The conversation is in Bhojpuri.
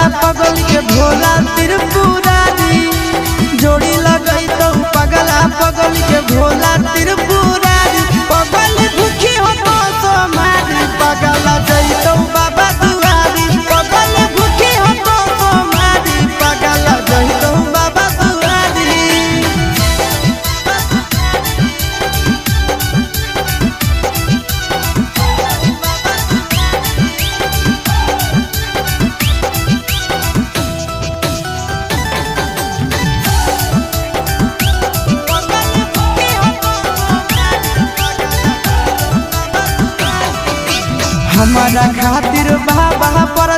पगला पगल के भोला त्रिपुरारी जोड़ी लगई तो पगला पगल के भोला त्रिपुरारी पगल भूखी हो तो सोमारी पगला जइतो बाबा दुआरी पगल भूखी हो तो सोमारी पगला जइतो बाबा दुआरी। हमारा खातिर बाबा पर